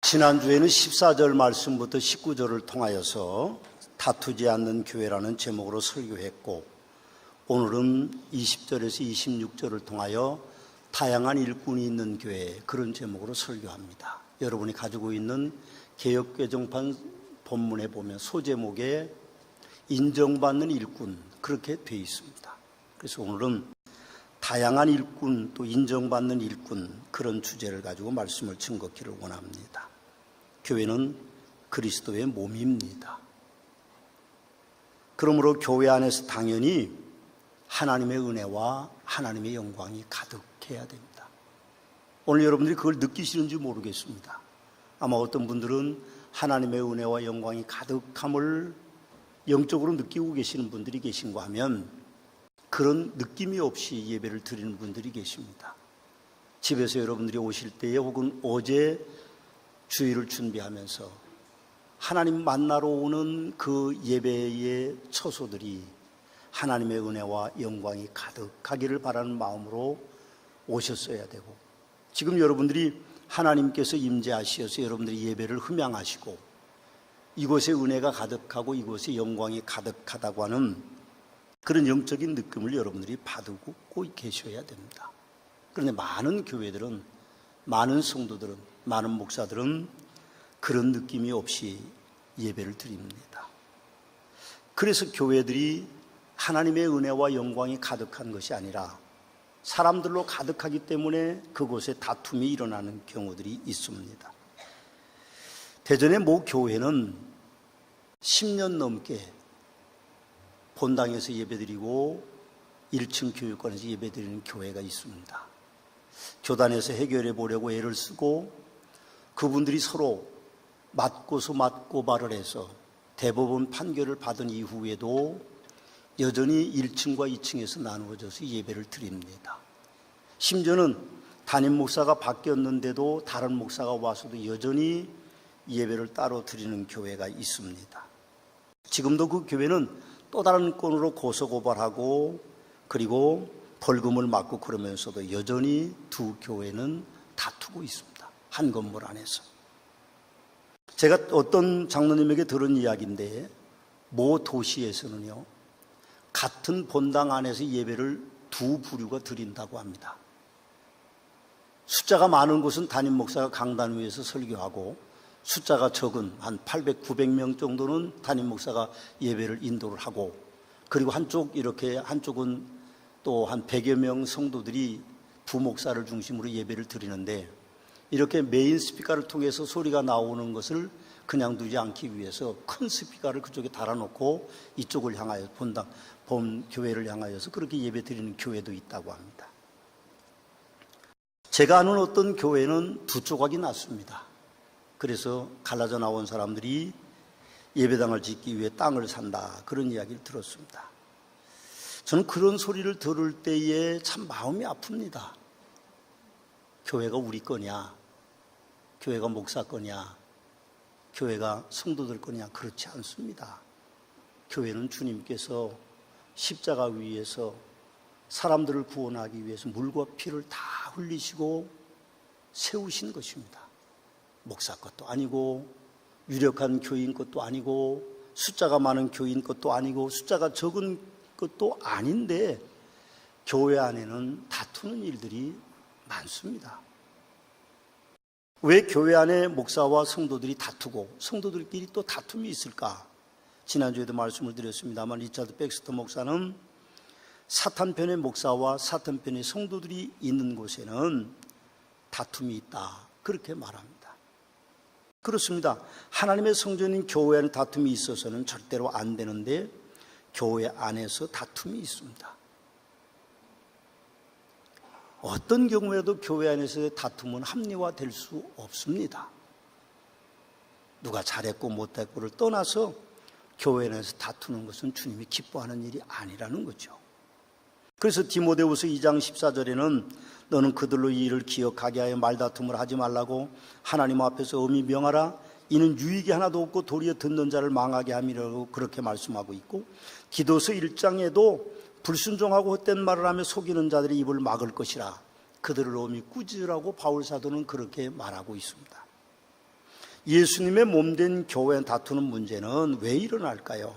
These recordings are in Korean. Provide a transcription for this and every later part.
지난주에는 14절 말씀부터 19절을 통하여서 다투지 않는 교회라는 제목으로 설교했고, 오늘은 20절에서 26절을 통하여 다양한 일꾼이 있는 교회, 그런 제목으로 설교합니다. 여러분이 가지고 있는 개역개정판 본문에 보면 소제목에 인정받는 일꾼, 그렇게 되어 있습니다. 그래서 오늘은 다양한 일꾼, 또 인정받는 일꾼, 그런 주제를 가지고 말씀을 증거키를 원합니다. 교회는 그리스도의 몸입니다. 그러므로 교회 안에서 당연히 하나님의 은혜와 하나님의 영광이 가득해야 됩니다. 오늘 여러분들이 그걸 느끼시는지 모르겠습니다. 아마 어떤 분들은 하나님의 은혜와 영광이 가득함을 영적으로 느끼고 계시는 분들이 계신가 하면 그런 느낌이 없이 예배를 드리는 분들이 계십니다. 집에서 여러분들이 오실 때에 혹은 어제 주일을 준비하면서 하나님 만나러 오는 그 예배의 처소들이 하나님의 은혜와 영광이 가득하기를 바라는 마음으로 오셨어야 되고, 지금 여러분들이 하나님께서 임재하시어서 여러분들이 예배를 흠양하시고 이곳에 은혜가 가득하고 이곳에 영광이 가득하다고 하는 그런 영적인 느낌을 여러분들이 받고 계셔야 됩니다. 그런데 많은 교회들은, 많은 성도들은, 많은 목사들은 그런 느낌이 없이 예배를 드립니다. 그래서 교회들이 하나님의 은혜와 영광이 가득한 것이 아니라 사람들로 가득하기 때문에 그곳에 다툼이 일어나는 경우들이 있습니다. 대전의 모 교회는 10년 넘게 본당에서 예배드리고 1층 교육관에서 예배드리는 교회가 있습니다. 교단에서 해결해 보려고 애를 쓰고 그분들이 서로 맞고서 맞고발을 해서 대법원 판결을 받은 이후에도 여전히 1층과 2층에서 나누어져서 예배를 드립니다. 심지어는 담임 목사가 바뀌었는데도 다른 목사가 와서도 여전히 예배를 따로 드리는 교회가 있습니다. 지금도 그 교회는 또 다른 건으로 고소고발하고 그리고 벌금을 맞고 그러면서도 여전히 두 교회는 다투고 있습니다. 한 건물 안에서. 제가 어떤 장로님에게 들은 이야기인데, 모 도시에서는요, 같은 본당 안에서 예배를 두 부류가 드린다고 합니다. 숫자가 많은 곳은 담임 목사가 강단 위에서 설교하고, 숫자가 적은 한 800, 900명 정도는 담임 목사가 예배를 인도를 하고, 그리고 한쪽은 또 한 100여 명 성도들이 부목사를 중심으로 예배를 드리는데, 이렇게 메인 스피커를 통해서 소리가 나오는 것을 그냥 두지 않기 위해서 큰 스피커를 그쪽에 달아놓고 이쪽을 향하여 본 교회를 향하여서 그렇게 예배 드리는 교회도 있다고 합니다. 제가 아는 어떤 교회는 두 조각이 났습니다. 그래서 갈라져 나온 사람들이 예배당을 짓기 위해 땅을 산다, 그런 이야기를 들었습니다. 저는 그런 소리를 들을 때에 참 마음이 아픕니다. 교회가 우리 거냐, 교회가 목사 거냐, 교회가 성도들 거냐, 그렇지 않습니다. 교회는 주님께서 십자가 위에서 사람들을 구원하기 위해서 물과 피를 다 흘리시고 세우신 것입니다. 목사 것도 아니고 유력한 교인 것도 아니고 숫자가 많은 교인 것도 아니고 숫자가 적은 것도 아닌데 교회 안에는 다투는 일들이 많습니다. 왜 교회 안에 목사와 성도들이 다투고 성도들끼리 또 다툼이 있을까? 지난주에도 말씀을 드렸습니다만 리차드 백스터 목사는 사탄 편의 목사와 사탄 편의 성도들이 있는 곳에는 다툼이 있다, 그렇게 말합니다. 그렇습니다. 하나님의 성전인 교회 안에 다툼이 있어서는 절대로 안 되는데 교회 안에서 다툼이 있습니다. 어떤 경우에도 교회 안에서의 다툼은 합리화될 수 없습니다. 누가 잘했고 못했고를 떠나서 교회 안에서 다투는 것은 주님이 기뻐하는 일이 아니라는 거죠. 그래서 디모데후서 2장 14절에는 너는 그들로 이 일을 기억하게 하여 말다툼을 하지 말라고 하나님 앞에서 엄히 명하라. 이는 유익이 하나도 없고 도리어 듣는 자를 망하게 함이라고 그렇게 말씀하고 있고, 디도서 1장에도 불순종하고 헛된 말을 하며 속이는 자들이 입을 막을 것이라 그들을 엄히 꾸짖으라고 바울 사도는 그렇게 말하고 있습니다. 예수님의 몸된 교회 다투는 문제는 왜 일어날까요?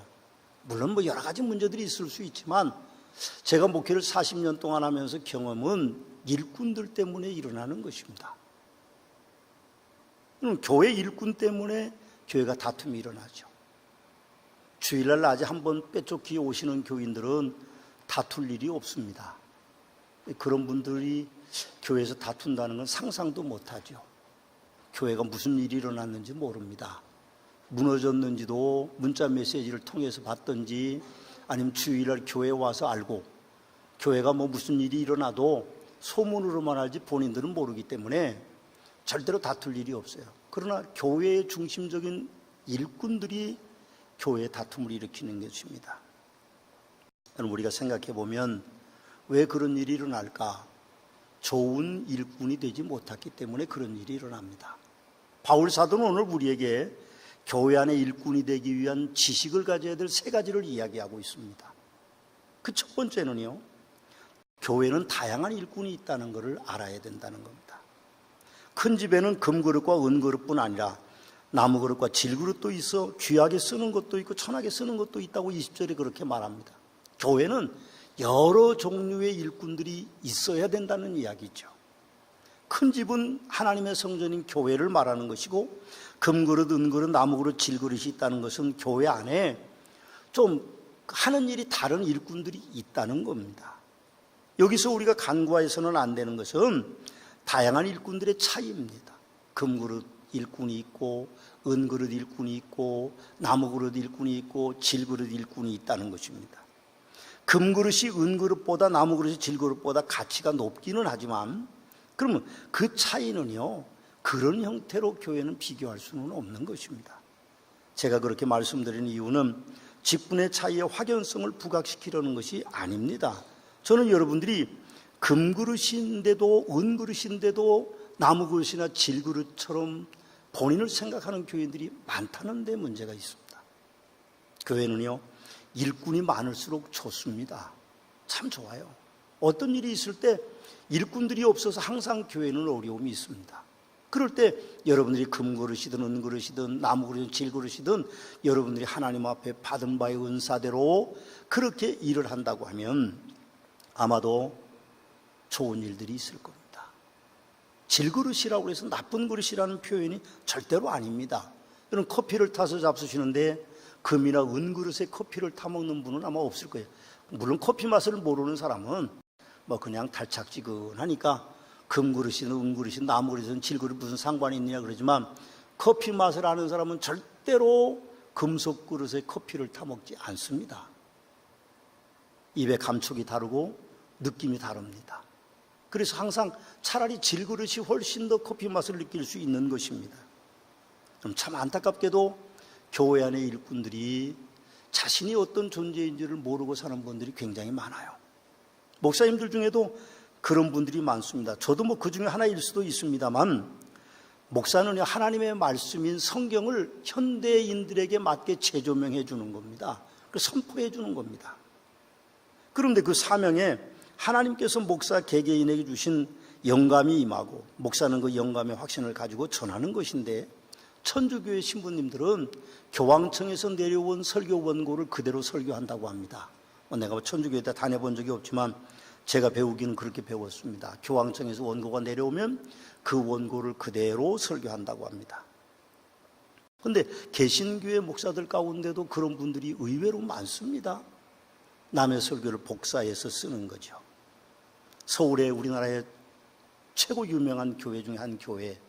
물론 뭐 여러 가지 문제들이 있을 수 있지만 제가 목회를 40년 동안 하면서 경험은 일꾼들 때문에 일어나는 것입니다. 교회 일꾼 때문에 교회가 다툼이 일어나죠. 주일날 낮에 한번 빼쫓기 오시는 교인들은 다툴 일이 없습니다. 그런 분들이 교회에서 다툰다는 건 상상도 못하죠. 교회가 무슨 일이 일어났는지 모릅니다. 무너졌는지도 문자 메시지를 통해서 봤던지 아니면 주일날 교회에 와서 알고, 교회가 뭐 무슨 일이 일어나도 소문으로만 알지 본인들은 모르기 때문에 절대로 다툴 일이 없어요. 그러나 교회의 중심적인 일꾼들이 교회에 다툼을 일으키는 것입니다. 우리가 생각해 보면 왜 그런 일이 일어날까? 좋은 일꾼이 되지 못했기 때문에 그런 일이 일어납니다. 바울 사도는 오늘 우리에게 교회 안에 일꾼이 되기 위한 지식을 가져야 될 세 가지를 이야기하고 있습니다. 그 첫 번째는요, 교회는 다양한 일꾼이 있다는 것을 알아야 된다는 겁니다. 큰 집에는 금그릇과 은그릇뿐 아니라 나무그릇과 질그릇도 있어 귀하게 쓰는 것도 있고 천하게 쓰는 것도 있다고 20절에 그렇게 말합니다. 교회는 여러 종류의 일꾼들이 있어야 된다는 이야기죠. 큰 집은 하나님의 성전인 교회를 말하는 것이고, 금그릇, 은그릇, 나무그릇, 질그릇이 있다는 것은 교회 안에 좀 하는 일이 다른 일꾼들이 있다는 겁니다. 여기서 우리가 간과해서는 안 되는 것은 다양한 일꾼들의 차이입니다. 금그릇 일꾼이 있고, 은그릇 일꾼이 있고, 나무그릇 일꾼이 있고, 질그릇 일꾼이 있다는 것입니다. 금그릇이 은그릇보다 나무그릇이 질그릇보다 가치가 높기는 하지만, 그러면 그 차이는요, 그런 형태로 교회는 비교할 수는 없는 것입니다. 제가 그렇게 말씀드리는 이유는 직분의 차이의 확연성을 부각시키려는 것이 아닙니다. 저는 여러분들이 금그릇인데도 은그릇인데도 나무그릇이나 질그릇처럼 본인을 생각하는 교인들이 많다는 데 문제가 있습니다. 교회는요, 일꾼이 많을수록 좋습니다. 참 좋아요. 어떤 일이 있을 때 일꾼들이 없어서 항상 교회는 어려움이 있습니다. 그럴 때 여러분들이 금그릇이든 은그릇이든 나무그릇이든 질그릇이든 여러분들이 하나님 앞에 받은 바의 은사대로 그렇게 일을 한다고 하면 아마도 좋은 일들이 있을 겁니다. 질그릇이라고 해서 나쁜 그릇이라는 표현이 절대로 아닙니다. 여러분 커피를 타서 잡수시는데 금이나 은그릇에 커피를 타먹는 분은 아마 없을 거예요. 물론 커피 맛을 모르는 사람은 뭐 그냥 달짝지근하니까 금그릇이든 은그릇이든 나무그릇이든 질그릇 무슨 상관이 있느냐 그러지만, 커피 맛을 아는 사람은 절대로 금속 그릇에 커피를 타먹지 않습니다. 입의 감촉이 다르고 느낌이 다릅니다. 그래서 항상 차라리 질그릇이 훨씬 더 커피 맛을 느낄 수 있는 것입니다. 그럼 참 안타깝게도 교회 안의 일꾼들이 자신이 어떤 존재인지를 모르고 사는 분들이 굉장히 많아요. 목사님들 중에도 그런 분들이 많습니다. 저도 뭐 그 중에 하나일 수도 있습니다만, 목사는 하나님의 말씀인 성경을 현대인들에게 맞게 재조명해 주는 겁니다. 선포해 주는 겁니다. 그런데 그 사명에 하나님께서 목사 개개인에게 주신 영감이 임하고, 목사는 그 영감의 확신을 가지고 전하는 것인데, 천주교회 신부님들은 교황청에서 내려온 설교 원고를 그대로 설교한다고 합니다. 내가 천주교회 때 다녀본 적이 없지만 제가 배우기는 그렇게 배웠습니다. 교황청에서 원고가 내려오면 그 원고를 그대로 설교한다고 합니다. 그런데 개신교회 목사들 가운데도 그런 분들이 의외로 많습니다. 남의 설교를 복사해서 쓰는 거죠. 서울에 우리나라의 최고 유명한 교회 중에 한 교회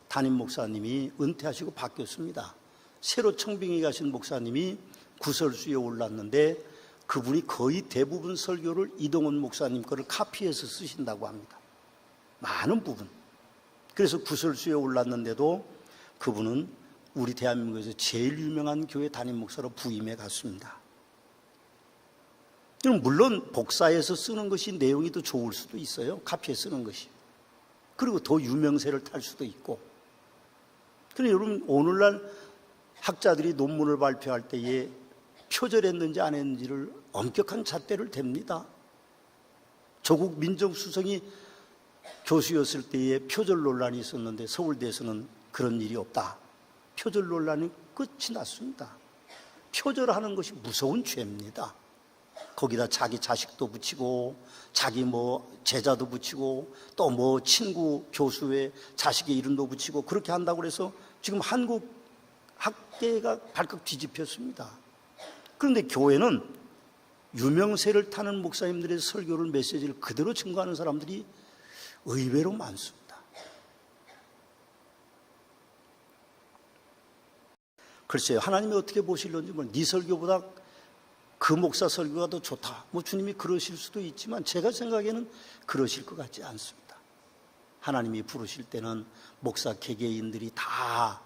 담임 목사님이 은퇴하시고 바뀌었습니다. 새로 청빙에 가신 목사님이 구설수에 올랐는데 그분이 거의 대부분 설교를 이동원 목사님 거를 카피해서 쓰신다고 합니다. 많은 부분. 그래서 구설수에 올랐는데도 그분은 우리 대한민국에서 제일 유명한 교회 담임 목사로 부임해 갔습니다. 물론 복사해서 쓰는 것이 내용이 더 좋을 수도 있어요. 카피해 쓰는 것이. 그리고 더 유명세를 탈 수도 있고. 그런데 여러분, 오늘날 학자들이 논문을 발표할 때에 표절했는지 안 했는지를 엄격한 잣대를 댑니다. 조국 민정수석이 교수였을 때에 표절 논란이 있었는데 서울대에서는 그런 일이 없다. 표절 논란이 끝이 났습니다. 표절하는 것이 무서운 죄입니다. 거기다 자기 자식도 붙이고 자기 제자도 붙이고 또 친구 교수의 자식의 이름도 붙이고 그렇게 한다고 해서 지금 한국 학계가 발칵 뒤집혔습니다. 그런데 교회는 유명세를 타는 목사님들의 설교를 메시지를 그대로 증거하는 사람들이 의외로 많습니다. 글쎄요, 하나님이 어떻게 보실런지 네 설교보다 그 목사 설교가 더 좋다. 주님이 그러실 수도 있지만 제가 생각에는 그러실 것 같지 않습니다. 하나님이 부르실 때는 목사 개개인들이 다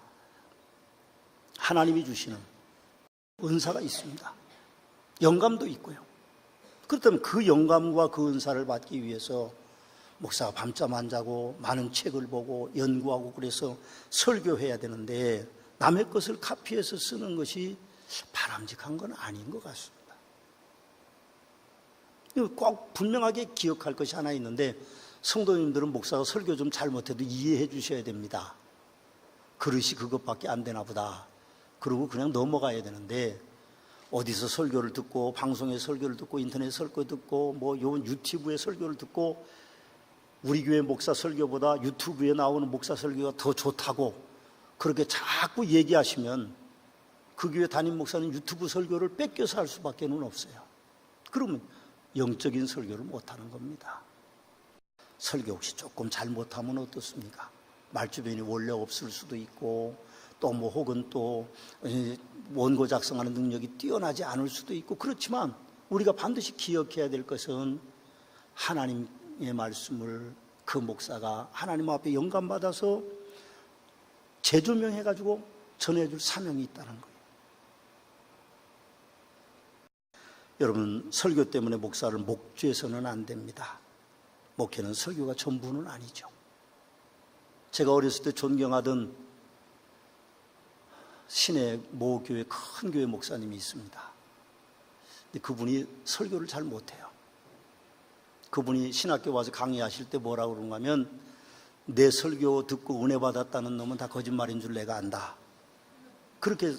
하나님이 주시는 은사가 있습니다. 영감도 있고요. 그렇다면 그 영감과 그 은사를 받기 위해서 목사가 밤잠 안 자고 많은 책을 보고 연구하고 그래서 설교해야 되는데 남의 것을 카피해서 쓰는 것이 바람직한 건 아닌 것 같습니다. 꼭 분명하게 기억할 것이 하나 있는데 성도님들은 목사가 설교 좀 잘못해도 이해해 주셔야 됩니다. 그릇이 그것밖에 안 되나 보다. 그러고 그냥 넘어가야 되는데 어디서 설교를 듣고 방송에 설교를 듣고 인터넷 설교 듣고 요 유튜브에 설교를 듣고 우리 교회 목사 설교보다 유튜브에 나오는 목사 설교가 더 좋다고 그렇게 자꾸 얘기하시면 그 교회 담임 목사는 유튜브 설교를 뺏겨서 할 수밖에 없어요. 그러면 영적인 설교를 못하는 겁니다. 설교 혹시 조금 잘못하면 어떻습니까? 말주변이 원래 없을 수도 있고 또 혹은 또 원고 작성하는 능력이 뛰어나지 않을 수도 있고 그렇지만 우리가 반드시 기억해야 될 것은 하나님의 말씀을 그 목사가 하나님 앞에 영감받아서 재조명해가지고 전해줄 사명이 있다는 거예요. 여러분, 설교 때문에 목사를 목죄해서는 안 됩니다. 목회는 설교가 전부는 아니죠. 제가 어렸을 때 존경하던 시내 모 교회 큰 교회 목사님이 있습니다. 근데 그분이 설교를 잘 못해요. 그분이 신학교 와서 강의하실 때 뭐라고 그러는가 하면 내 설교 듣고 은혜 받았다는 놈은 다 거짓말인 줄 내가 안다. 그렇게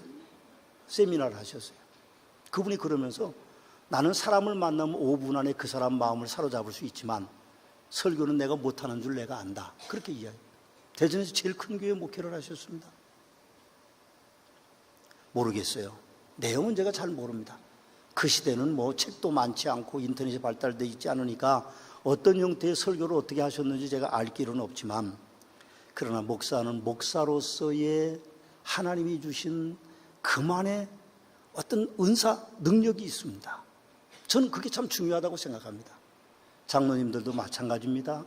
세미나를 하셨어요. 그분이 그러면서 나는 사람을 만나면 5분 안에 그 사람 마음을 사로잡을 수 있지만 설교는 내가 못하는 줄 내가 안다. 그렇게 이야기해요. 대전에서 제일 큰 교회 목회를 하셨습니다. 모르겠어요. 내용은 제가 잘 모릅니다. 그 시대는 책도 많지 않고 인터넷이 발달되어 있지 않으니까 어떤 형태의 설교를 어떻게 하셨는지 제가 알 길은 없지만 그러나 목사는 목사로서의 하나님이 주신 그만의 어떤 은사, 능력이 있습니다. 저는 그게 참 중요하다고 생각합니다. 장로님들도 마찬가지입니다.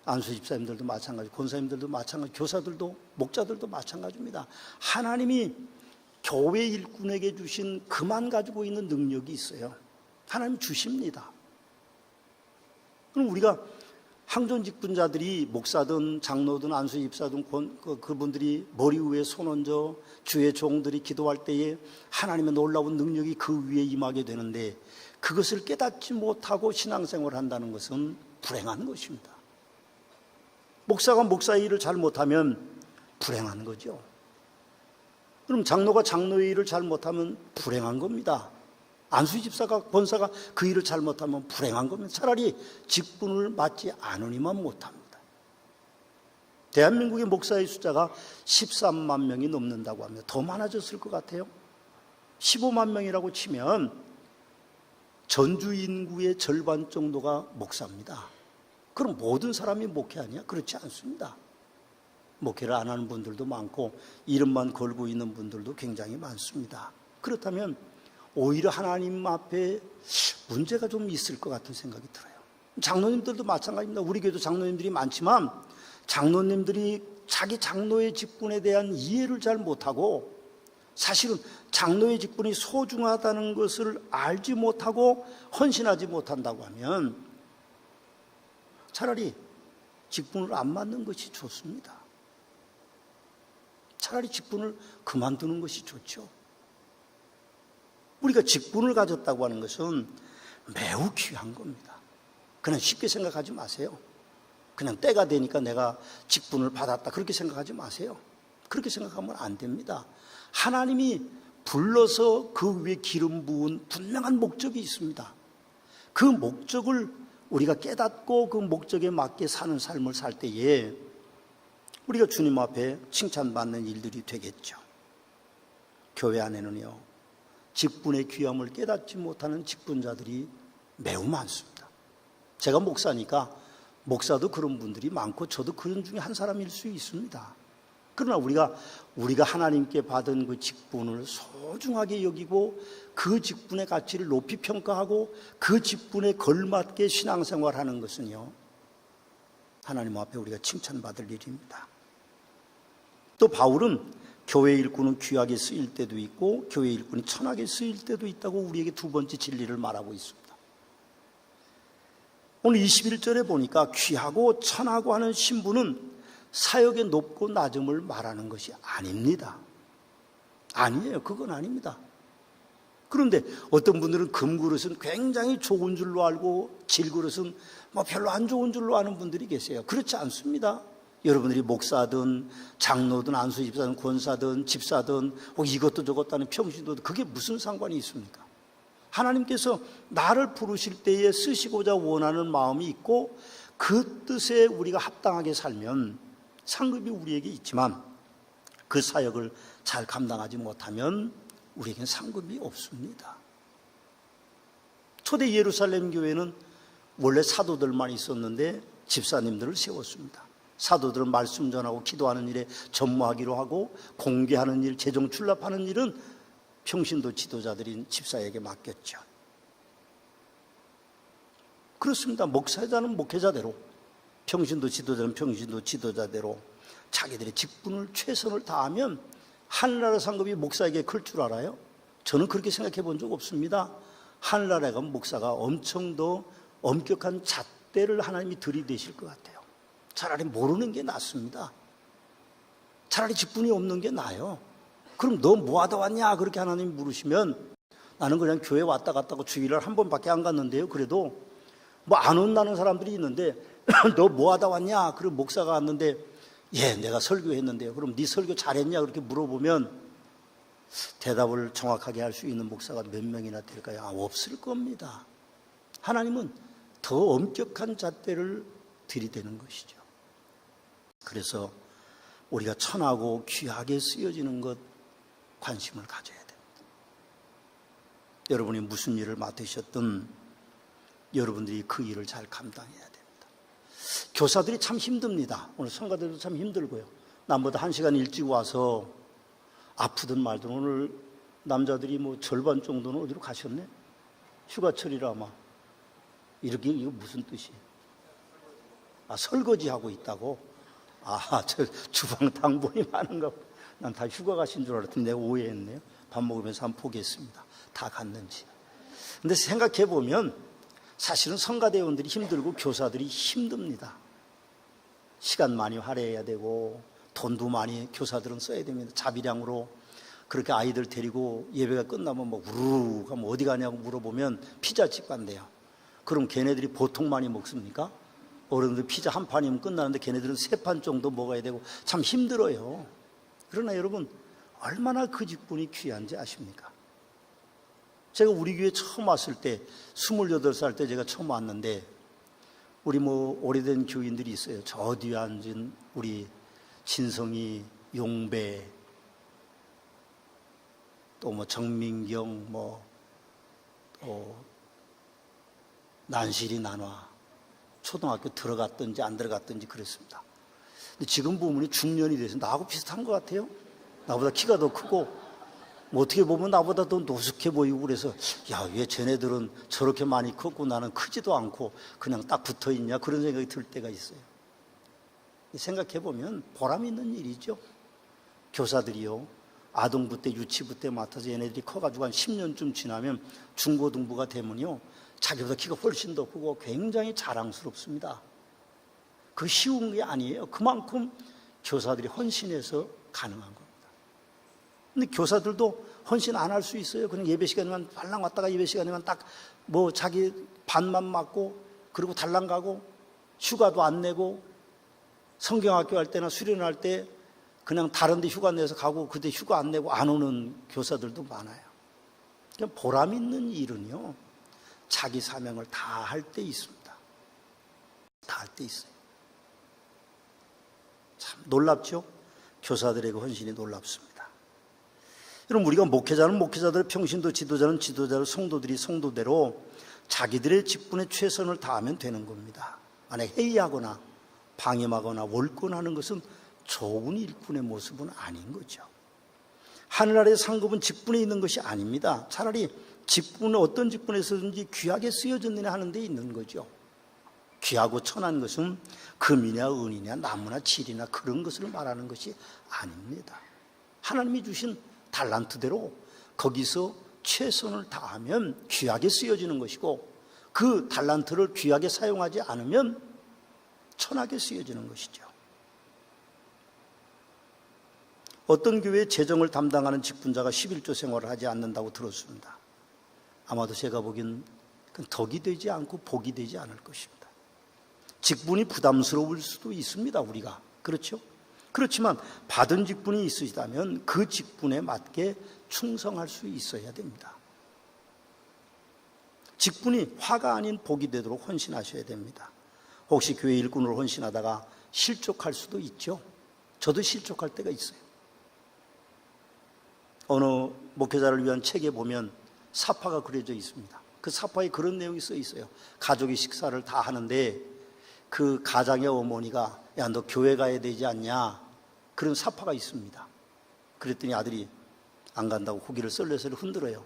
안수 집사님들도 마찬가지, 권사님들도 마찬가지, 교사들도 목자들도 마찬가지입니다. 하나님이 교회 일꾼에게 주신 그만 가지고 있는 능력이 있어요. 하나님 주십니다. 그럼 우리가 항존 직분자들이 목사든 장로든 안수 집사든 그분들이 머리 위에 손 얹어 주의 종들이 기도할 때에 하나님의 놀라운 능력이 그 위에 임하게 되는데 그것을 깨닫지 못하고 신앙생활을 한다는 것은 불행한 것입니다. 목사가 목사의 일을 잘 못하면 불행한 거죠. 그럼 장로가 장로의 일을 잘 못하면 불행한 겁니다. 안수 집사가 권사가 그 일을 잘 못하면 불행한 겁니다. 차라리 직분을 맡지 않으니만 못합니다. 대한민국의 목사의 숫자가 13만 명이 넘는다고 합니다. 더 많아졌을 것 같아요. 15만 명이라고 치면 전주 인구의 절반 정도가 목사입니다. 그럼 모든 사람이 목회하냐? 그렇지 않습니다. 목회를 안 하는 분들도 많고 이름만 걸고 있는 분들도 굉장히 많습니다. 그렇다면 오히려 하나님 앞에 문제가 좀 있을 것 같은 생각이 들어요. 장로님들도 마찬가지입니다. 우리 교회도 장로님들이 많지만 장로님들이 자기 장로의 직분에 대한 이해를 잘 못하고 사실은 장로의 직분이 소중하다는 것을 알지 못하고 헌신하지 못한다고 하면 차라리 직분을 안 맡는 것이 좋습니다. 차라리 직분을 그만두는 것이 좋죠. 우리가 직분을 가졌다고 하는 것은 매우 귀한 겁니다. 그냥 쉽게 생각하지 마세요. 그냥 때가 되니까 내가 직분을 받았다 그렇게 생각하지 마세요. 그렇게 생각하면 안 됩니다. 하나님이 불러서 그 위에 기름 부은 분명한 목적이 있습니다. 그 목적을 우리가 깨닫고 그 목적에 맞게 사는 삶을 살 때에 우리가 주님 앞에 칭찬받는 일들이 되겠죠. 교회 안에는요, 직분의 귀함을 깨닫지 못하는 직분자들이 매우 많습니다. 제가 목사니까 목사도 그런 분들이 많고 저도 그런 중에 한 사람일 수 있습니다. 그러나 우리가 하나님께 받은 그 직분을 소중하게 여기고 그 직분의 가치를 높이 평가하고 그 직분에 걸맞게 신앙생활하는 것은요, 하나님 앞에 우리가 칭찬받을 일입니다. 또 바울은 교회 일꾼은 귀하게 쓰일 때도 있고 교회 일꾼이 천하게 쓰일 때도 있다고 우리에게 두 번째 진리를 말하고 있습니다. 오늘 21절에 보니까 귀하고 천하고 하는 신분은 사역의 높고 낮음을 말하는 것이 아닙니다. 아니에요. 그건 아닙니다. 그런데 어떤 분들은 금그릇은 굉장히 좋은 줄로 알고 질그릇은 별로 안 좋은 줄로 아는 분들이 계세요. 그렇지 않습니다. 여러분들이 목사든 장로든 안수집사든 권사든 집사든 이것도 저것도 하는 평신도든 그게 무슨 상관이 있습니까? 하나님께서 나를 부르실 때에 쓰시고자 원하는 마음이 있고 그 뜻에 우리가 합당하게 살면 상급이 우리에게 있지만 그 사역을 잘 감당하지 못하면 우리에게는 상급이 없습니다. 초대 예루살렘 교회는 원래 사도들만 있었는데 집사님들을 세웠습니다. 사도들은 말씀 전하고 기도하는 일에 전무하기로 하고 공개하는 일, 재정 출납하는 일은 평신도 지도자들인 집사에게 맡겼죠. 그렇습니다. 목사자는 목회자대로, 평신도 지도자는 평신도 지도자대로 자기들의 직분을 최선을 다하면 하늘나라 상급이 목사에게 클 줄 알아요? 저는 그렇게 생각해 본 적 없습니다. 하늘나라에 가면 목사가 엄청 더 엄격한 잣대를 하나님이 들이대실 것 같아요. 차라리 모르는 게 낫습니다. 차라리 직분이 없는 게 나아요. 그럼 너 뭐 하다 왔냐? 그렇게 하나님이 물으시면 나는 그냥 교회 왔다 갔다 하고 주일날 한 번밖에 안 갔는데요. 그래도 안 온다는 사람들이 있는데 너 뭐 하다 왔냐? 그리고 목사가 왔는데 예, 내가 설교했는데요. 그럼 네 설교 잘했냐? 그렇게 물어보면 대답을 정확하게 할 수 있는 목사가 몇 명이나 될까요? 없을 겁니다. 하나님은 더 엄격한 잣대를 들이대는 것이죠. 그래서 우리가 천하고 귀하게 쓰여지는 것 관심을 가져야 됩니다. 여러분이 무슨 일을 맡으셨든 여러분들이 그 일을 잘 감당해야 됩니다. 교사들이 참 힘듭니다. 오늘 성가들도 참 힘들고요. 남보다 1시간 일찍 와서 아프든 말든 오늘 남자들이 절반 정도는 어디로 가셨네? 휴가철이라 아마. 이거 무슨 뜻이에요? 설거지하고 있다고? 저 주방 당번이 많은가 보다. 난 다 휴가 가신 줄 알았더니 내가 오해했네요. 밥 먹으면서 한번 보겠습니다. 다 갔는지. 근데 생각해 보면 사실은 성가대원들이 힘들고 교사들이 힘듭니다. 시간 많이 할애해야 되고 돈도 많이 교사들은 써야 됩니다. 자비량으로. 그렇게 아이들 데리고 예배가 끝나면 우르르 가면 어디 가냐고 물어보면 피자집 간대요. 그럼 걔네들이 보통 많이 먹습니까? 어른들 피자 한 판이면 끝나는데 걔네들은 3판 정도 먹어야 되고 참 힘들어요. 그러나 여러분 얼마나 그 직분이 귀한지 아십니까? 제가 우리 교회 처음 왔을 때 28살 때 제가 처음 왔는데 우리 오래된 교인들이 있어요. 저 뒤에 앉은 우리 진성이, 용배, 또 정민경, 또 난실이 난화, 초등학교 들어갔든지 안 들어갔든지 그랬습니다. 근데 지금 보면 중년이 돼서 나하고 비슷한 것 같아요. 나보다 키가 더 크고 어떻게 보면 나보다 더 노숙해 보이고 그래서 왜 쟤네들은 저렇게 많이 컸고 나는 크지도 않고 그냥 딱 붙어있냐 그런 생각이 들 때가 있어요. 생각해 보면 보람 있는 일이죠. 교사들이요, 아동부 때 유치부 때 맡아서 얘네들이 커가지고 한 10년쯤 지나면 중고등부가 되면요 자기보다 키가 훨씬 더 크고 굉장히 자랑스럽습니다. 그 쉬운 게 아니에요. 그만큼 교사들이 헌신해서 가능한 겁니다. 근데 교사들도 헌신 안 할 수 있어요. 그냥 예배 시간에만 달랑 왔다가 예배 시간에만 딱 자기 반만 맞고 그리고 달랑 가고 휴가도 안 내고 성경학교 할 때나 수련할 때 그냥 다른 데 휴가 내서 가고 그때 휴가 안 내고 안 오는 교사들도 많아요. 그냥 보람 있는 일은요, 자기 사명을 다 할 때 있습니다. 다 할 때 있어요. 참 놀랍죠? 교사들에게 헌신이 놀랍습니다. 여러분, 우리가 목회자는 목회자들, 평신도 지도자는 지도자로, 성도들이 성도대로 자기들의 직분에 최선을 다하면 되는 겁니다. 만약 회의하거나 방임하거나 월권하는 것은 좋은 일꾼의 모습은 아닌 거죠. 하늘 아래 상급은 직분에 있는 것이 아닙니다. 차라리 직분은 어떤 직분에서든지 귀하게 쓰여졌느냐 하는 데 있는 거죠. 귀하고 천한 것은 금이냐 은이냐 나무나 질이나 그런 것을 말하는 것이 아닙니다. 하나님이 주신 달란트대로 거기서 최선을 다하면 귀하게 쓰여지는 것이고, 그 달란트를 귀하게 사용하지 않으면 천하게 쓰여지는 것이죠. 어떤 교회의 재정을 담당하는 직분자가 11조 생활을 하지 않는다고 들었습니다. 아마도 제가 보기엔 덕이 되지 않고 복이 되지 않을 것입니다. 직분이 부담스러울 수도 있습니다, 우리가. 그렇죠? 그렇지만 받은 직분이 있으시다면 그 직분에 맞게 충성할 수 있어야 됩니다. 직분이 화가 아닌 복이 되도록 헌신하셔야 됩니다. 혹시 교회 일꾼으로 헌신하다가 실족할 수도 있죠. 저도 실족할 때가 있어요. 어느 목회자를 위한 책에 보면 사파가 그려져 있습니다. 그 사파에 그런 내용이 써 있어요. 가족이 식사를 다 하는데 그 가장의 어머니가 야, 너 교회 가야 되지 않냐? 그런 사파가 있습니다. 그랬더니 아들이 안 간다고 고개를 썰레썰레 흔들어요.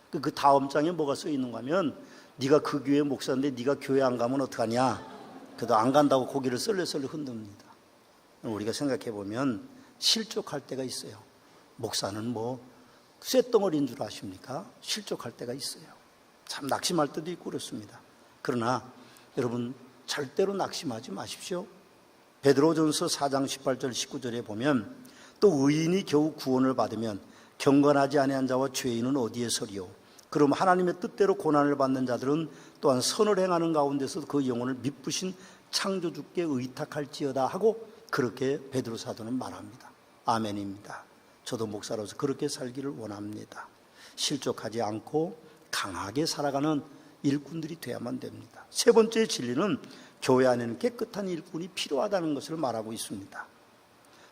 그 다음 장에 뭐가 써 있는가 하면 네가 그 교회 목사인데 네가 교회 안 가면 어떡하냐? 그래도 안 간다고 고개를 썰레썰레 흔듭니다. 우리가 생각해 보면 실족할 때가 있어요. 목사는 뭐 쇳덩어리인 줄 아십니까? 실족할 때가 있어요. 참 낙심할 때도 있고 그렇습니다. 그러나 여러분 절대로 낙심하지 마십시오. 베드로전서 4장 18절 19절에 보면 또 의인이 겨우 구원을 받으면 경건하지 아니한 자와 죄인은 어디에 서리요? 그럼 하나님의 뜻대로 고난을 받는 자들은 또한 선을 행하는 가운데서 그 영혼을 미쁘신 창조주께 의탁할지어다 하고 그렇게 베드로 사도는 말합니다. 아멘입니다. 저도 목사로서 그렇게 살기를 원합니다. 실족하지 않고 강하게 살아가는 일꾼들이 돼야만 됩니다. 세 번째 진리는 교회 안에는 깨끗한 일꾼이 필요하다는 것을 말하고 있습니다.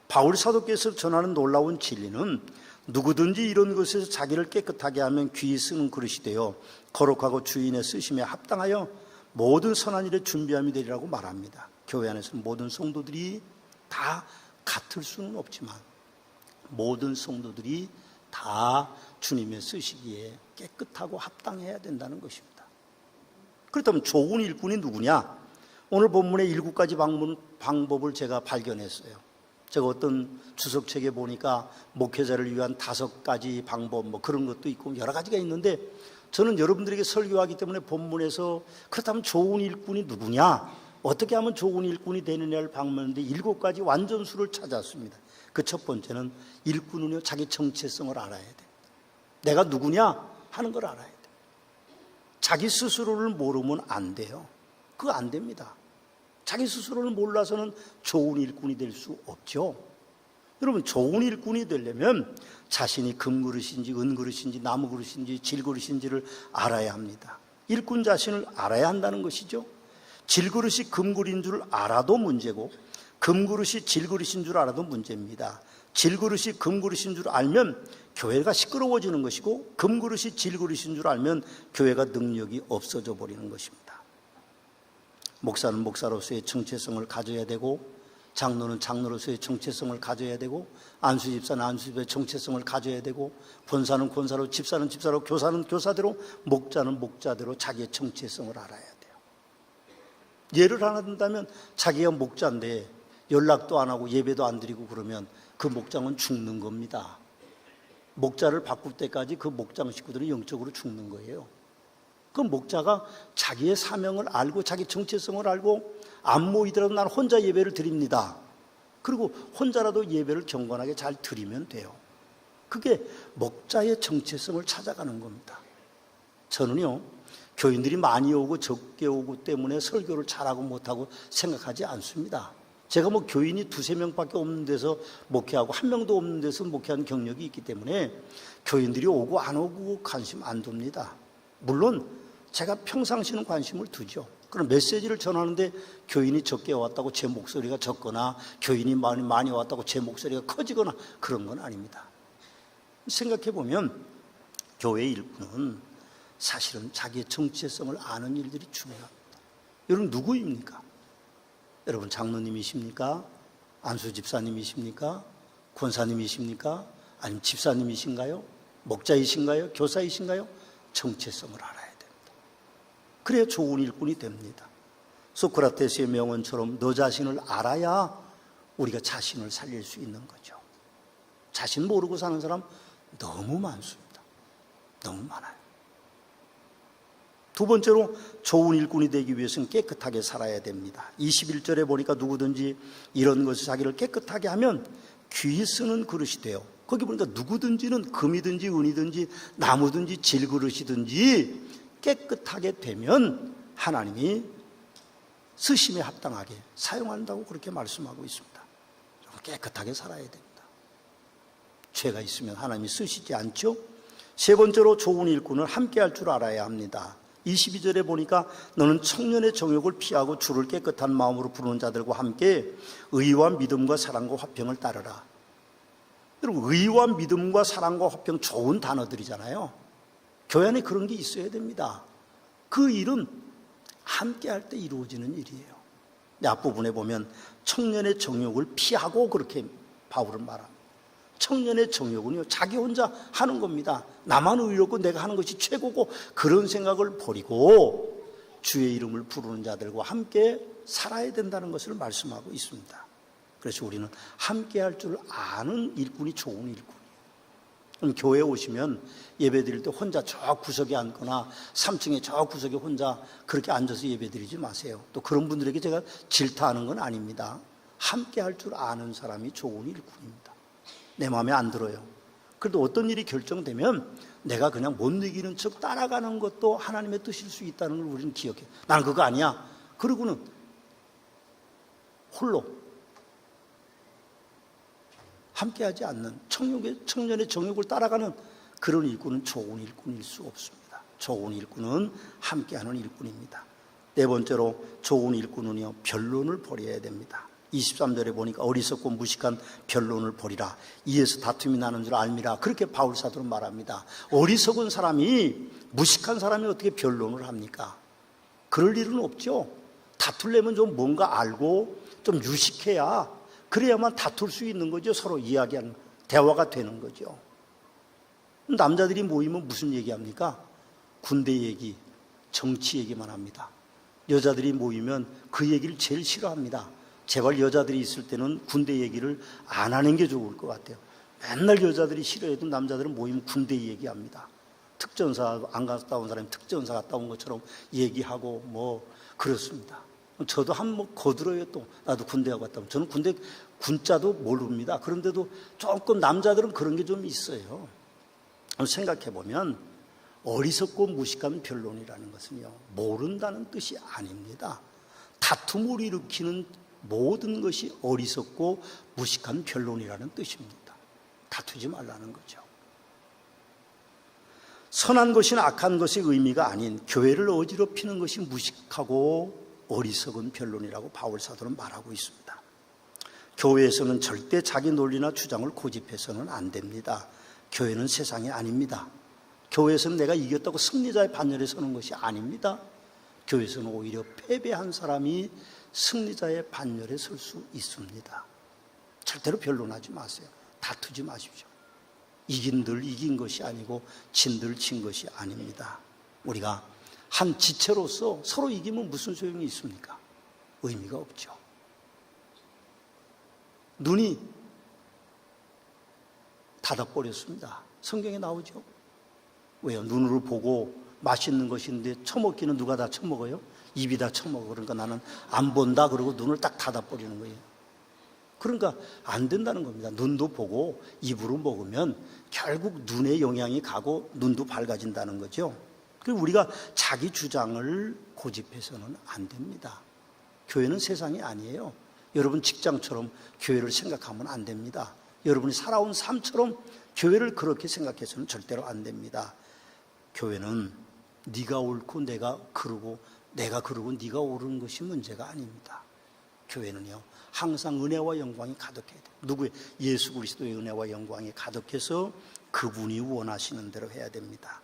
바울 사도께서 전하는 놀라운 진리는 누구든지 이런 것에서 자기를 깨끗하게 하면 귀히 쓰는 그릇이 되어 거룩하고 주인의 쓰심에 합당하여 모든 선한 일에 준비함이 되리라고 말합니다. 교회 안에서는 모든 성도들이 다 같을 수는 없지만 모든 성도들이 다 주님의 쓰시기에 깨끗하고 합당해야 된다는 것입니다. 그렇다면 좋은 일꾼이 누구냐? 오늘 본문의 7가지 방법을 제가 발견했어요. 제가 어떤 주석책에 보니까 목회자를 위한 5가지 방법 뭐 그런 것도 있고 여러 가지가 있는데, 저는 여러분들에게 설교하기 때문에 본문에서 그렇다면 좋은 일꾼이 누구냐? 어떻게 하면 좋은 일꾼이 되느냐를 방문했는데 7가지 완전수를 찾았습니다. 그 첫 번째는 일꾼은요, 자기 정체성을 알아야 돼. 내가 누구냐 하는 걸 알아야 돼. 자기 스스로를 모르면 안 돼요. 그거 안 됩니다. 자기 스스로를 몰라서는 좋은 일꾼이 될 수 없죠. 여러분, 좋은 일꾼이 되려면 자신이 금그릇인지 은그릇인지 나무그릇인지 질그릇인지를 알아야 합니다. 일꾼 자신을 알아야 한다는 것이죠. 질그릇이 금그릇인 줄 알아도 문제고 금그릇이 질그릇인 줄 알아도 문제입니다. 질그릇이 금그릇인 줄 알면 교회가 시끄러워지는 것이고 금그릇이 질그릇인 줄 알면 교회가 능력이 없어져 버리는 것입니다. 목사는 목사로서의 정체성을 가져야 되고 장로는 장로로서의 정체성을 가져야 되고 안수집사는 안수집사의 정체성을 가져야 되고 권사는 권사로, 집사는 집사로, 교사는 교사대로, 목자는 목자대로 자기의 정체성을 알아야 돼요. 예를 하나 든다면 자기가 목자인데 연락도 안 하고 예배도 안 드리고 그러면 그 목장은 죽는 겁니다. 목자를 바꿀 때까지 그 목장 식구들은 영적으로 죽는 거예요. 그 목자가 자기의 사명을 알고 자기 정체성을 알고 안 모이더라도 나는 혼자 예배를 드립니다. 그리고 혼자라도 예배를 경건하게 잘 드리면 돼요. 그게 목자의 정체성을 찾아가는 겁니다. 저는요, 교인들이 많이 오고 적게 오고 때문에 설교를 잘하고 못하고 생각하지 않습니다. 제가 뭐 교인이 두세 명밖에 없는 데서 목회하고 한 명도 없는 데서 목회한 경력이 있기 때문에 교인들이 오고 안 오고 관심 안 둡니다. 물론 제가 평상시는 관심을 두죠. 그럼 메시지를 전하는데 교인이 적게 왔다고 제 목소리가 적거나 교인이 많이 왔다고 제 목소리가 커지거나 그런 건 아닙니다. 생각해 보면 교회 일꾼은 사실은 자기의 정체성을 아는 일들이 중요합니다. 여러분 누구입니까? 여러분 장로님이십니까? 안수 집사님이십니까? 권사님이십니까? 아니면 집사님이신가요? 목자이신가요? 교사이신가요? 정체성을 알아야 됩니다. 그래야 좋은 일꾼이 됩니다. 소크라테스의 명언처럼 너 자신을 알아야 우리가 자신을 살릴 수 있는 거죠. 자신 모르고 사는 사람 너무 많습니다. 너무 많아요. 두 번째로 좋은 일꾼이 되기 위해서는 깨끗하게 살아야 됩니다. 21절에 보니까 누구든지 이런 것을 자기를 깨끗하게 하면 귀 쓰는 그릇이 돼요. 거기 보니까 누구든지는 금이든지 은이든지 나무든지 질그릇이든지 깨끗하게 되면 하나님이 쓰심에 합당하게 사용한다고 그렇게 말씀하고 있습니다. 깨끗하게 살아야 됩니다. 죄가 있으면 하나님이 쓰시지 않죠. 세 번째로 좋은 일꾼을 함께 할 줄 알아야 합니다. 22절에 보니까 너는 청년의 정욕을 피하고 주를 깨끗한 마음으로 부르는 자들과 함께 의와 믿음과 사랑과 화평을 따르라. 여러분 의와 믿음과 사랑과 화평 좋은 단어들이잖아요. 교회 안에 그런 게 있어야 됩니다. 그 일은 함께 할 때 이루어지는 일이에요. 앞부분에 보면 청년의 정욕을 피하고 그렇게 바울은 말합니다. 청년의 정욕은요 자기 혼자 하는 겁니다. 나만 의롭고 내가 하는 것이 최고고 그런 생각을 버리고 주의 이름을 부르는 자들과 함께 살아야 된다는 것을 말씀하고 있습니다. 그래서 우리는 함께 할 줄 아는 일꾼이 좋은 일꾼이에요. 그럼 교회에 오시면 예배 드릴 때 혼자 저 구석에 앉거나 3층에 저 구석에 혼자 그렇게 앉아서 예배 드리지 마세요. 또 그런 분들에게 제가 질타하는 건 아닙니다. 함께 할 줄 아는 사람이 좋은 일꾼입니다. 내 마음에 안 들어요. 그래도 어떤 일이 결정되면 내가 그냥 못 이기는 척 따라가는 것도 하나님의 뜻일 수 있다는 걸 우리는 기억해요. 나는 그거 아니야. 그러고는 홀로 함께하지 않는 청년의 정욕을 따라가는 그런 일꾼은 좋은 일꾼일 수 없습니다. 좋은 일꾼은 함께하는 일꾼입니다. 네 번째로 좋은 일꾼은요 변론을 버려야 됩니다. 23절에 보니까 어리석고 무식한 변론을 버리라. 이에서 다툼이 나는 줄 알미라. 그렇게 바울 사도는 말합니다. 어리석은 사람이 무식한 사람이 어떻게 변론을 합니까? 그럴 일은 없죠. 다투려면 좀 뭔가 알고 좀 유식해야 그래야만 다툴 수 있는 거죠. 서로 이야기하는 대화가 되는 거죠. 남자들이 모이면 무슨 얘기합니까? 군대 얘기, 정치 얘기만 합니다. 여자들이 모이면 그 얘기를 제일 싫어합니다. 제발 여자들이 있을 때는 군대 얘기를 안 하는 게 좋을 것 같아요. 맨날 여자들이 싫어해도 남자들은 모이면 군대 얘기합니다. 특전사 안 갔다 온 사람이 특전사 갔다 온 것처럼 얘기하고 뭐 그렇습니다. 저도 한번 거들어요. 또 나도 군대 갔다 오면. 저는 군대 군자도 모릅니다. 그런데도 조금 남자들은 그런 게 좀 있어요. 생각해 보면 어리석고 무식한 변론이라는 것은요 모른다는 뜻이 아닙니다. 다툼을 일으키는 모든 것이 어리석고 무식한 변론이라는 뜻입니다. 다투지 말라는 거죠. 선한 것이나 악한 것의 의미가 아닌 교회를 어지럽히는 것이 무식하고 어리석은 변론이라고 바울 사도는 말하고 있습니다. 교회에서는 절대 자기 논리나 주장을 고집해서는 안 됩니다. 교회는 세상이 아닙니다. 교회에서는 내가 이겼다고 승리자의 반열에 서는 것이 아닙니다. 교회에서는 오히려 패배한 사람이 승리자의 반열에 설 수 있습니다. 절대로 변론하지 마세요. 다투지 마십시오. 이긴들 이긴 것이 아니고 진들 진 것이 아닙니다. 우리가 한 지체로서 서로 이기면 무슨 소용이 있습니까? 의미가 없죠. 눈이 닫아버렸습니다. 성경에 나오죠. 왜요? 눈으로 보고 맛있는 것인데 처먹기는 누가 다 처먹어요? 입이 다 처먹어. 그러니까 나는 안 본다 그러고 눈을 딱 닫아버리는 거예요. 그러니까 안 된다는 겁니다. 눈도 보고 입으로 먹으면 결국 눈에 영향이 가고 눈도 밝아진다는 거죠. 그리고 우리가 자기 주장을 고집해서는 안 됩니다. 교회는 세상이 아니에요. 여러분 직장처럼 교회를 생각하면 안 됩니다. 여러분이 살아온 삶처럼 교회를 그렇게 생각해서는 절대로 안 됩니다. 교회는 네가 옳고 내가 그르고 내가 그르고 네가 옳은 것이 문제가 아닙니다. 교회는요 항상 은혜와 영광이 가득해야 돼요. 누구의? 예수 그리스도의 은혜와 영광이 가득해서 그분이 원하시는 대로 해야 됩니다.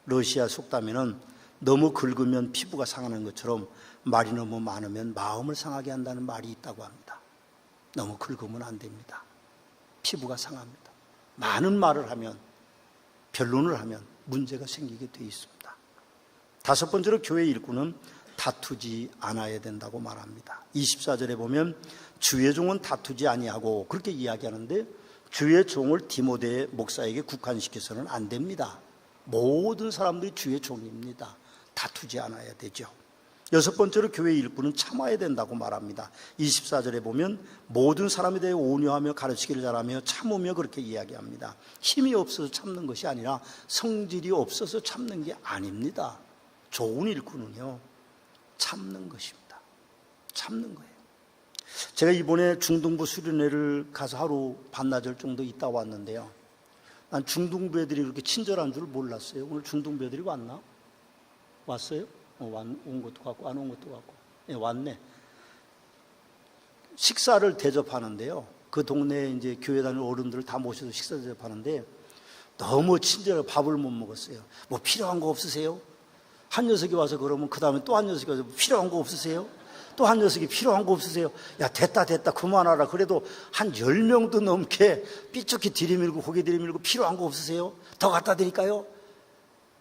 러시아 속담에는 너무 긁으면 피부가 상하는 것처럼 말이 너무 많으면 마음을 상하게 한다는 말이 있다고 합니다. 너무 긁으면 안 됩니다. 피부가 상합니다. 많은 말을 하면, 변론을 하면 문제가 생기게 돼 있습니다. 다섯 번째로 교회 일꾼은 다투지 않아야 된다고 말합니다. 24절에 보면 주의 종은 다투지 아니하고 그렇게 이야기하는데, 주의 종을 디모데 목사에게 국한시켜서는 안 됩니다. 모든 사람들이 주의 종입니다. 다투지 않아야 되죠. 여섯 번째로 교회 일꾼은 참아야 된다고 말합니다. 24절에 보면 모든 사람에 대해 온유하며 가르치기를 잘하며 참으며 그렇게 이야기합니다. 힘이 없어서 참는 것이 아니라 성질이 없어서 참는 게 아닙니다. 좋은 일꾼은요 참는 것입니다. 참는 거예요. 제가 이번에 중등부 수련회를 가서 하루 반나절 정도 있다 왔는데요, 난 중등부 애들이 그렇게 친절한 줄 몰랐어요. 오늘 중등부 애들이 왔나? 왔어요? 온 것도 같고 안 온 것도 같고. 네, 왔네. 식사를 대접하는데요, 그 동네에 이제 교회 다니는 어른들을 다 모셔서 식사 대접하는데 너무 친절하게 밥을 못 먹었어요. 뭐 필요한 거 없으세요? 한 녀석이 와서 그러면 그 다음에 또 한 녀석이 와서 필요한 거 없으세요? 또 한 녀석이 필요한 거 없으세요? 야 됐다 그만하라. 그래도 한 10명도 넘게 삐죽히 들이밀고 고개 들이밀고 필요한 거 없으세요? 더 갖다 드릴까요?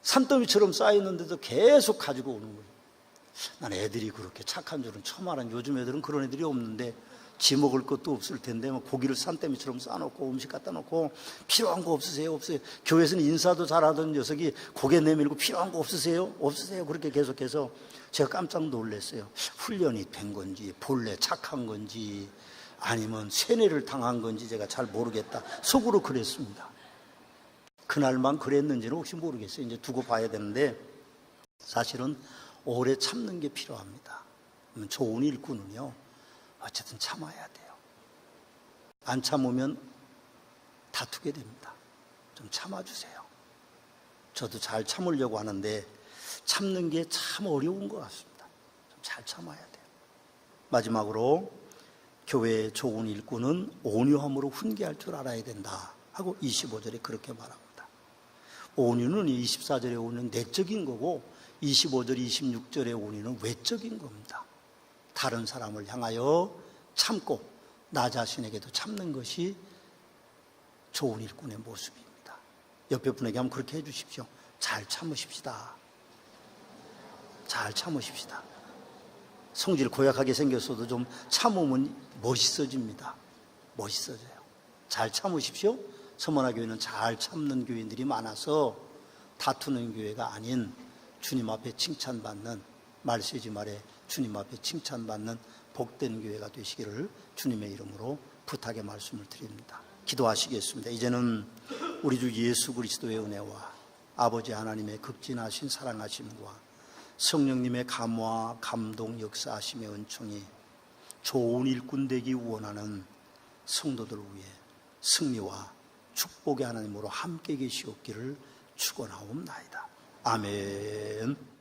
산더미처럼 쌓였는데도 계속 가지고 오는 거예요. 난 애들이 그렇게 착한 줄은 처음 알았는데, 요즘 애들은 그런 애들이 없는데 지 먹을 것도 없을 텐데 뭐 고기를 산더미처럼 싸놓고 음식 갖다 놓고 필요한 거 없으세요? 없어요. 교회에서는 인사도 잘하던 녀석이 고개 내밀고 필요한 거 없으세요? 없으세요? 그렇게 계속해서 제가 깜짝 놀랐어요. 훈련이 된 건지 본래 착한 건지 아니면 세뇌를 당한 건지 제가 잘 모르겠다. 속으로 그랬습니다. 그날만 그랬는지는 혹시 모르겠어요. 이제 두고 봐야 되는데, 사실은 오래 참는 게 필요합니다. 좋은 일꾼은요 어쨌든 참아야 돼요. 안 참으면 다투게 됩니다. 좀 참아주세요. 저도 잘 참으려고 하는데 참는 게 참 어려운 것 같습니다. 좀 잘 참아야 돼요. 마지막으로 교회의 좋은 일꾼은 온유함으로 훈계할 줄 알아야 된다 하고 25절에 그렇게 말합니다. 온유는 24절의 온유는 내적인 거고 25절, 26절의 온유는 외적인 겁니다. 다른 사람을 향하여 참고 나 자신에게도 참는 것이 좋은 일꾼의 모습입니다. 옆에 분에게 한번 그렇게 해주십시오. 잘 참으십시다. 잘 참으십시다. 성질 고약하게 생겼어도 좀 참으면 멋있어집니다. 멋있어져요. 잘 참으십시오. 서문화교회는 잘 참는 교인들이 많아서 다투는 교회가 아닌 주님 앞에 칭찬받는, 말세지 말에 주님 앞에 칭찬받는 복된 교회가 되시기를 주님의 이름으로 부탁의 말씀을 드립니다. 기도하시겠습니다. 이제는 우리 주 예수 그리스도의 은혜와 아버지 하나님의 극진하신 사랑하심과 성령님의 감화, 감동, 역사하심의 은총이 좋은 일꾼 되기 원하는 성도들 위해 승리와 축복의 하나님으로 함께 계시옵기를 축원하옵나이다. 아멘.